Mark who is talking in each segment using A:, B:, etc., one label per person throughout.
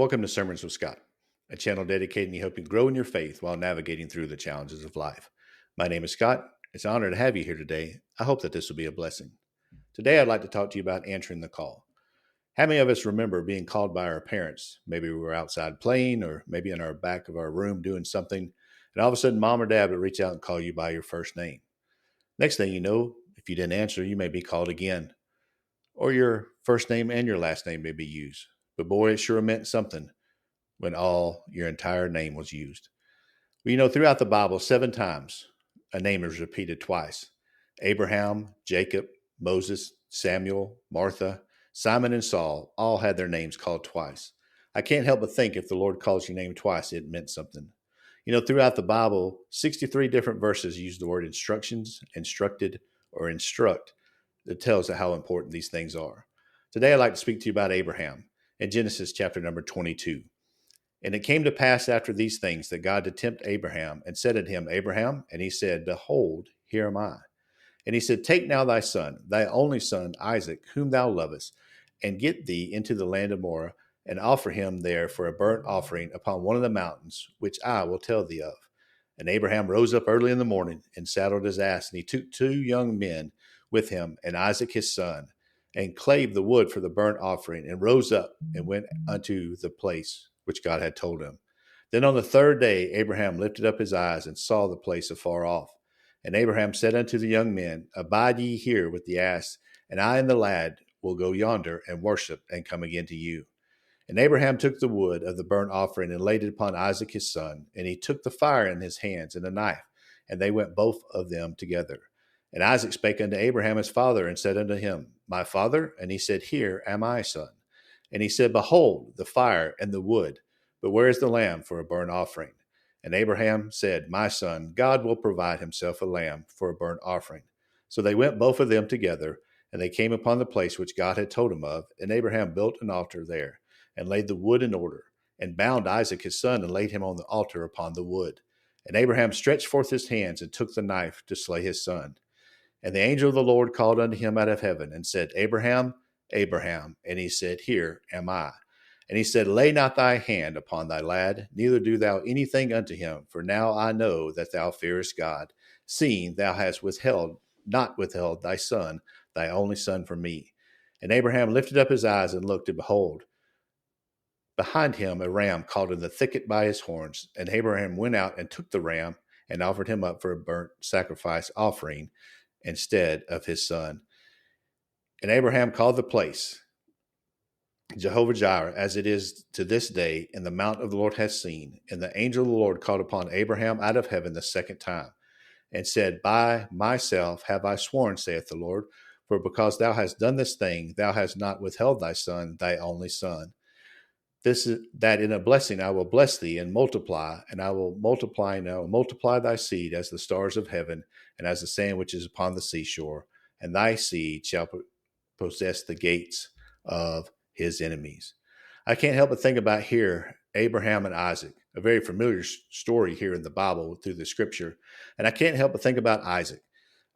A: Welcome to Sermons with Scott, a channel dedicated to helping grow in your faith while navigating through the challenges of life. My name is Scott. It's an honor to have you here today. I hope that this will be a blessing. Today, I'd like to talk to you about answering the call. How many of us remember being called by our parents? Maybe we were outside playing or maybe in our back of our room doing something, and all of a sudden, mom or dad would reach out and call you by your first name. Next thing you know, if you didn't answer, you may be called again, or your first name and your last name may be used. But boy, it sure meant something when your entire name was used. Well, throughout the Bible, 7 times a name is repeated twice. Abraham, Jacob, Moses, Samuel, Martha, Simon, and Saul all had their names called twice. I can't help but think if the Lord calls your name twice, it meant something. Throughout the Bible, 63 different verses use the word instructions, instructed, or instruct that tells us how important these things are. Today, I'd like to speak to you about Abraham in Genesis chapter number 22. And it came to pass after these things that God did tempt Abraham and said unto him, Abraham, and he said, Behold, here am I. And he said, Take now thy son, thy only son, Isaac, whom thou lovest, and get thee into the land of Moriah, and offer him there for a burnt offering upon one of the mountains, which I will tell thee of. And Abraham rose up early in the morning and saddled his ass, and he took 2 young men with him, and Isaac his son, and clave the wood for the burnt offering, and rose up and went unto the place which God had told him. Then on the 3rd day, Abraham lifted up his eyes and saw the place afar off. And Abraham said unto the young men, Abide ye here with the ass, and I and the lad will go yonder and worship and come again to you. And Abraham took the wood of the burnt offering and laid it upon Isaac his son, and he took the fire in his hands and a knife, and they went both of them together. And Isaac spake unto Abraham his father, and said unto him, My father? And he said, Here am I, son. And he said, Behold, the fire and the wood, but where is the lamb for a burnt offering? And Abraham said, My son, God will provide himself a lamb for a burnt offering. So they went both of them together, and they came upon the place which God had told him of. And Abraham built an altar there, and laid the wood in order, and bound Isaac his son, and laid him on the altar upon the wood. And Abraham stretched forth his hands, and took the knife to slay his son. And the angel of the Lord called unto him out of heaven, and said, Abraham, Abraham. And he said, Here am I. And he said, Lay not thy hand upon thy lad, neither do thou anything unto him, for now I know that thou fearest God, seeing thou hast not withheld thy son, thy only son from me. And Abraham lifted up his eyes and looked, and behold, behind him a ram caught in the thicket by his horns. And Abraham went out and took the ram, and offered him up for a burnt sacrifice offering instead of his son. And Abraham called the place Jehovah Jireh, as it is to this day, and the mount of the Lord hath seen. And the angel of the Lord called upon Abraham out of heaven the 2nd time, and said, By myself have I sworn, saith the Lord, for because thou hast done this thing, thou hast not withheld thy son, thy only son. This is that in a blessing I will bless thee and multiply, and I will multiply thy seed as the stars of heaven, and as the sand which is upon the seashore, and thy seed shall possess the gates of his enemies. I can't help but think about here Abraham and Isaac, a very familiar story here in the Bible through the scripture. And I can't help but think about Isaac.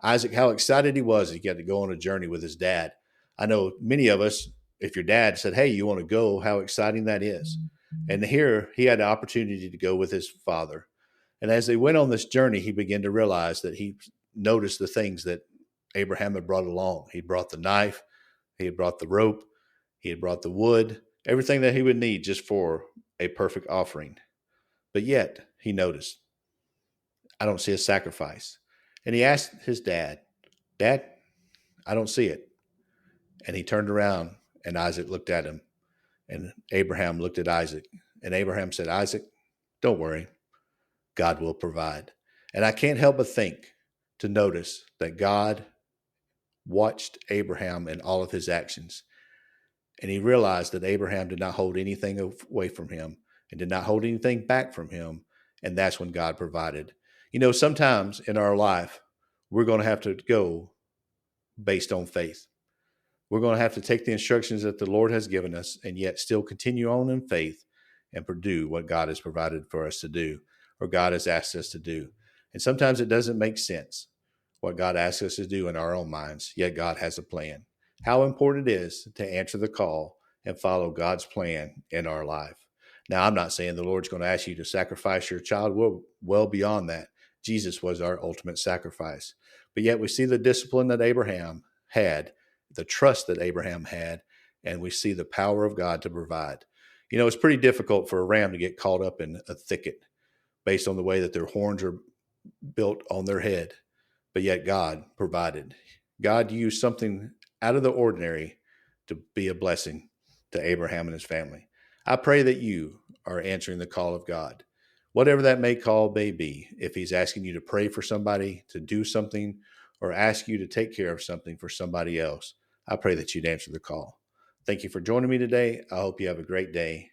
A: Isaac, how excited he was he got to go on a journey with his dad. I know many of us, if your dad said, Hey, you want to go, how exciting that is. And here he had the opportunity to go with his father. And as they went on this journey, he began to realize that he noticed the things that Abraham had brought along. He brought the knife, he had brought the rope, he had brought the wood, everything that he would need just for a perfect offering. But yet he noticed, I don't see a sacrifice. And he asked his dad, Dad, I don't see it. And he turned around, and Isaac looked at him, and Abraham looked at Isaac. And Abraham said, Isaac, don't worry, God will provide. And I can't help but think to notice that God watched Abraham in all of his actions. And he realized that Abraham did not hold anything away from him and did not hold anything back from him. And that's when God provided. Sometimes in our life, we're going to have to go based on faith. We're going to have to take the instructions that the Lord has given us and yet still continue on in faith and pursue what God has provided for us to do, or God has asked us to do. And sometimes it doesn't make sense what God asks us to do in our own minds, yet God has a plan. How important it is to answer the call and follow God's plan in our life. Now, I'm not saying the Lord's going to ask you to sacrifice your child. We're well beyond that. Jesus was our ultimate sacrifice. But yet we see the discipline that Abraham had, the trust that Abraham had, and we see the power of God to provide. You know, it's pretty difficult for a ram to get caught up in a thicket based on the way that their horns are built on their head, but yet God provided. God used something out of the ordinary to be a blessing to Abraham and his family. I pray that you are answering the call of God, whatever that call may be. If he's asking you to pray for somebody, to do something, or ask you to take care of something for somebody else, I pray that you'd answer the call. Thank you for joining me today. I hope you have a great day.